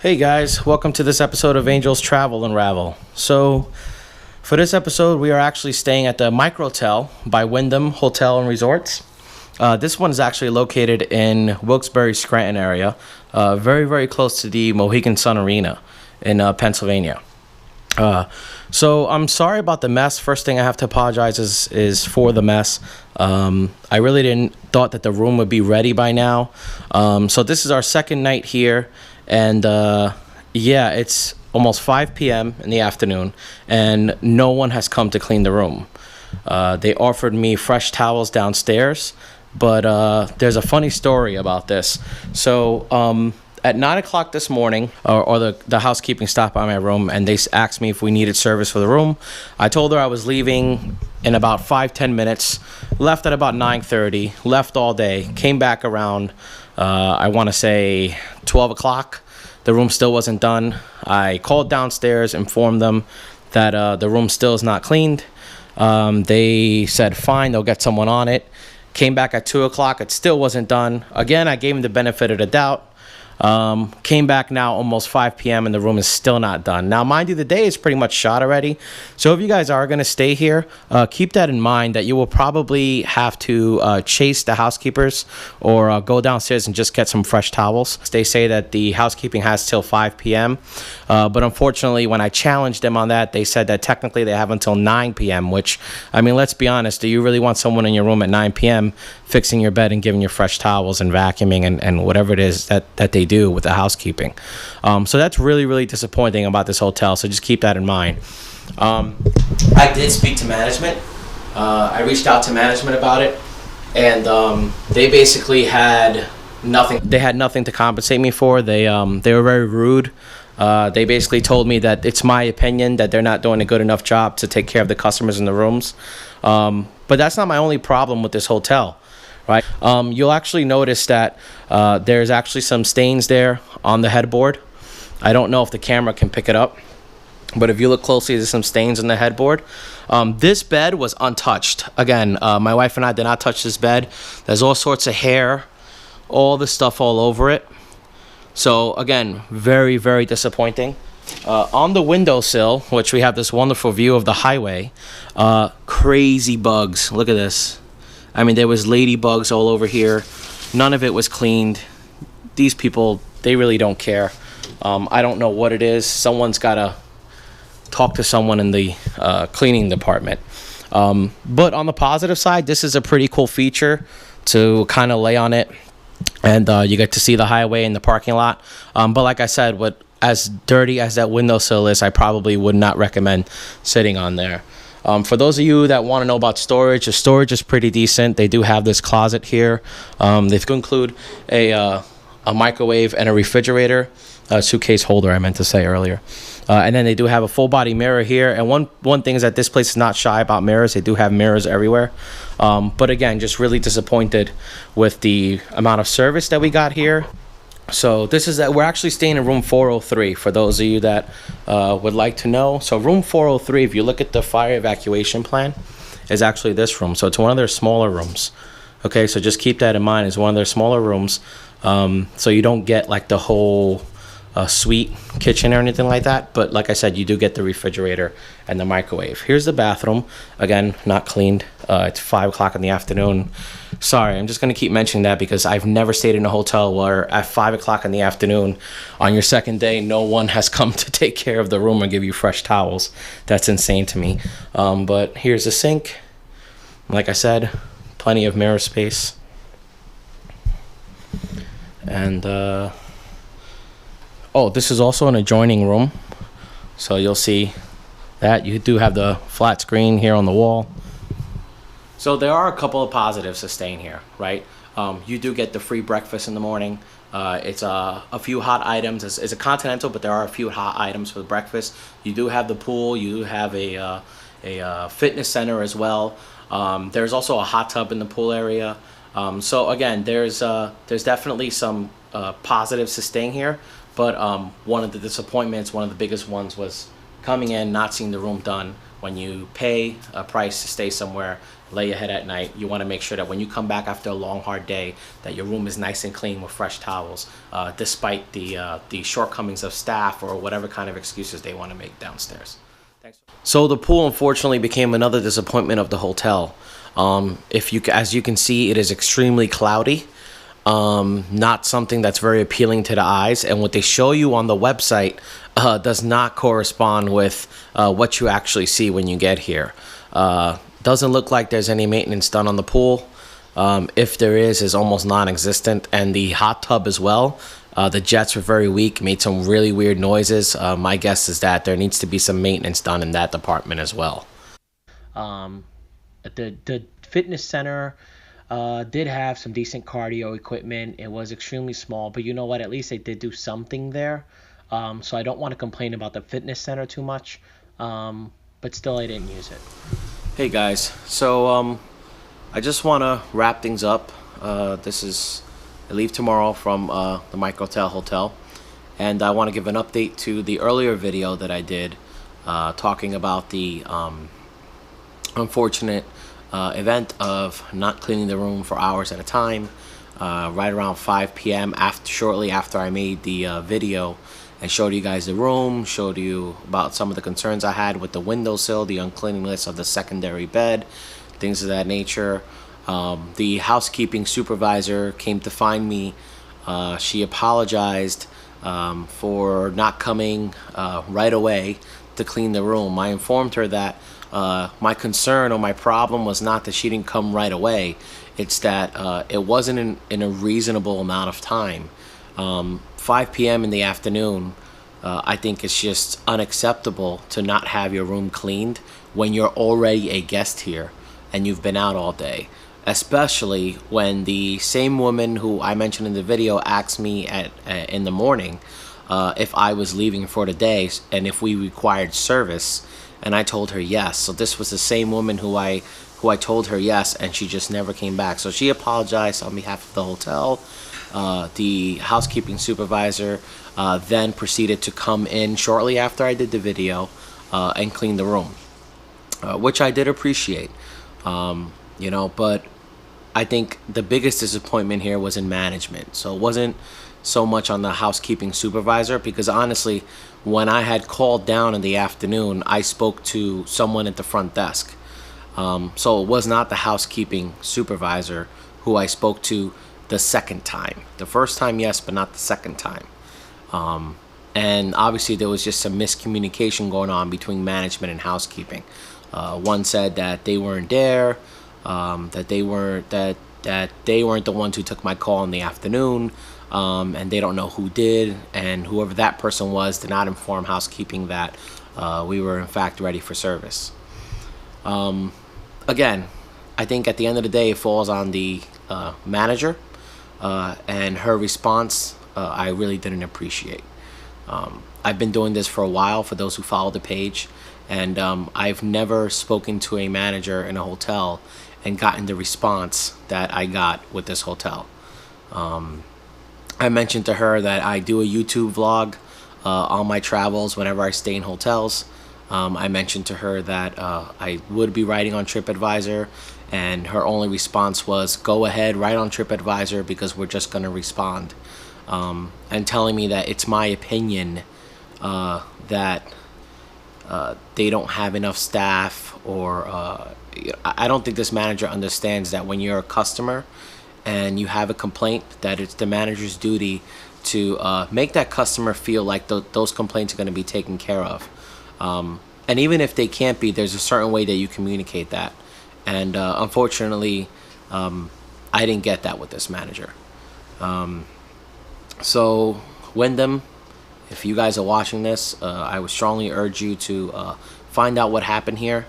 Hey guys, welcome to this episode of Angels Travel Unravel. So, for this episode, we are actually staying at the Microtel by Wyndham Hotel and Resorts. This one is actually located in Wilkes Barre, Scranton area, very close to the Mohegan Sun Arena in Pennsylvania. So I'm sorry about the mess. First thing I have to apologize is for the mess. I really didn't thought that the room would be ready by now. So this is our second night here, and yeah, it's almost 5 p.m. in the afternoon, and no one has come to clean the room. They offered me fresh towels downstairs, but there's a funny story about this. So at 9 o'clock this morning, or the housekeeping stopped by my room, and they asked me if we needed service for the room. I told her I was leaving in about 5-10 minutes, left at about 9:30, left all day, came back around, I want to say 12 o'clock. The room still wasn't done. I called downstairs, informed them that the room still is not cleaned. They said, fine, they'll get someone on it. Came back at 2 o'clock, it still wasn't done. Again, I gave them the benefit of the doubt. Came back now almost 5 p.m. and the room is still not done. Now, mind you, the day is pretty much shot already. So if you guys are going to stay here, keep that in mind, that you will probably have to chase the housekeepers or go downstairs and just get some fresh towels. They say that the housekeeping has till 5 p.m. But unfortunately, when I challenged them on that, they said that technically they have until 9 p.m., which, I mean, let's be honest, do you really want someone in your room at 9 p.m. fixing your bed and giving you fresh towels and vacuuming and whatever it is that they do with the housekeeping? So that's really disappointing about this hotel, so just keep that in mind. I did speak to management. I reached out to management about it, and they basically had nothing. They had nothing to compensate me for. They were very rude. They basically told me that it's my opinion that they're not doing a good enough job to take care of the customers in the rooms. But that's not my only problem with this hotel. Right. You'll actually notice that there's actually some stains there on the headboard. I don't know if the camera can pick it up, but if you look closely, there's some stains on the headboard. This bed was untouched. Again, my wife and I did not touch this bed. There's all sorts of hair, all the stuff all over it. So again, very disappointing. On the windowsill, which we have this wonderful view of the highway, crazy bugs. Look at this. I mean, there was ladybugs all over here. None of it was cleaned. These people, they really don't care. I don't know what it is. Someone's got to talk to someone in the cleaning department. But on the positive side, this is a pretty cool feature to kind of lay on it. And you get to see the highway and the parking lot. But like I said, as dirty as that windowsill is, I probably would not recommend sitting on there. For those of you that want to know about storage, the storage is pretty decent. They do have this closet here. They include a microwave and a refrigerator, a suitcase holder, I meant to say earlier. And then they do have a full body mirror here. And one thing is that this place is not shy about mirrors. They do have mirrors everywhere. But again, just really disappointed with the amount of service that we got here. So this is that we're actually staying in room 403 for those of you that would like to know. So room 403, if you look at the fire evacuation plan, is actually this room. So it's one of their smaller rooms. Okay, so just keep that in mind. It's one of their smaller rooms. So you don't get like the whole suite kitchen or anything like that. But like I said, you do get the refrigerator and the microwave. Here's the bathroom. Again, not cleaned. It's 5 o'clock in the afternoon. Sorry, I'm just going to keep mentioning that because I've never stayed in a hotel where at 5 o'clock in the afternoon on your second day, no one has come to take care of the room and give you fresh towels. That's insane to me. But here's the sink. Like I said, plenty of mirror space. And, oh, this is also an adjoining room. So you'll see that. You do have the flat screen here on the wall. So there are a couple of positives to staying here, right? You do get the free breakfast in the morning. It's a few hot items. It's a continental, but there are a few hot items for breakfast. You do have the pool. You do have a fitness center as well. There's also a hot tub in the pool area. So again, there's definitely some positives to staying here. But one of the disappointments, one of the biggest ones, was coming in, not seeing the room done when you pay a price to stay somewhere, lay your head at night, you want to make sure that when you come back after a long, hard day, that your room is nice and clean with fresh towels, despite the shortcomings of staff or whatever kind of excuses they want to make downstairs. Thanks. So the pool unfortunately became another disappointment of the hotel. As you can see, it is extremely cloudy. Not something that's very appealing to the eyes, and what they show you on the website does not correspond with what you actually see when you get here. Doesn't look like there's any maintenance done on the pool. If there is almost non-existent, and the hot tub as well. The jets were very weak, made some really weird noises. My guess is that there needs to be some maintenance done in that department as well. The fitness center did have some decent cardio equipment. It was extremely small, but you know what? At least they did do something there. So I don't want to complain about the fitness center too much, but still I didn't use it. Hey guys, so I just want to wrap things up. I leave tomorrow from the Microtel Hotel, and I want to give an update to the earlier video that I did talking about the unfortunate event of not cleaning the room for hours at a time. Right around 5 p.m. shortly after I made the video and showed you guys the room, showed you about some of the concerns I had with the windowsill, the uncleanliness of the secondary bed, things of that nature. The housekeeping supervisor came to find me. She apologized for not coming right away to clean the room. I informed her that my concern or my problem was not that she didn't come right away. It's that it wasn't in a reasonable amount of time. 5 p.m. in the afternoon, I think it's just unacceptable to not have your room cleaned when you're already a guest here and you've been out all day. Especially when the same woman who I mentioned in the video asked me in the morning if I was leaving for the day and if we required service, and I told her yes. So this was the same woman who I told her yes, and she just never came back. So she apologized on behalf of the hotel. The housekeeping supervisor then proceeded to come in shortly after I did the video and clean the room, which I did appreciate. But I think the biggest disappointment here was in management. So it wasn't so much on the housekeeping supervisor, because honestly, when I had called down in the afternoon, I spoke to someone at the front desk. So it was not the housekeeping supervisor who I spoke to the second time. The first time, yes, but not the second time. And obviously there was just some miscommunication going on between management and housekeeping. One said that they weren't there. That they weren't the ones who took my call in the afternoon, and they don't know who did, and whoever that person was did not inform housekeeping that we were in fact ready for service. Again, I think at the end of the day it falls on the manager, and her response I really didn't appreciate. I've been doing this for a while, for those who follow the page, and I've never spoken to a manager in a hotel and gotten the response that I got with this hotel. I mentioned to her that I do a YouTube vlog on my travels whenever I stay in hotels. I mentioned to her that I would be writing on TripAdvisor, and her only response was, go ahead, write on TripAdvisor because we're just going to respond. And telling me that it's my opinion that they don't have enough staff, or I don't think this manager understands that when you're a customer and you have a complaint, that it's the manager's duty to make that customer feel like those complaints are going to be taken care of. And even if they can't be, there's a certain way that you communicate that. And unfortunately, I didn't get that with this manager. So Wyndham, if you guys are watching this, I would strongly urge you to find out what happened here.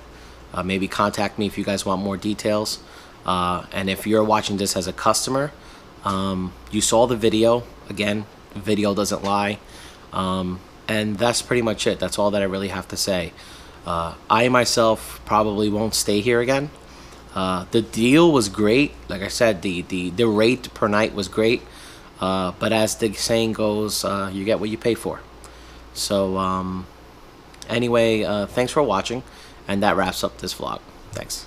Maybe contact me if you guys want more details. And if you're watching this as a customer, you saw the video. Again, the video doesn't lie. And that's pretty much it. That's all that I really have to say. I myself probably won't stay here again. The deal was great. Like I said, the rate per night was great. But as the saying goes, you get what you pay for. So anyway, thanks for watching. And that wraps up this vlog. Thanks.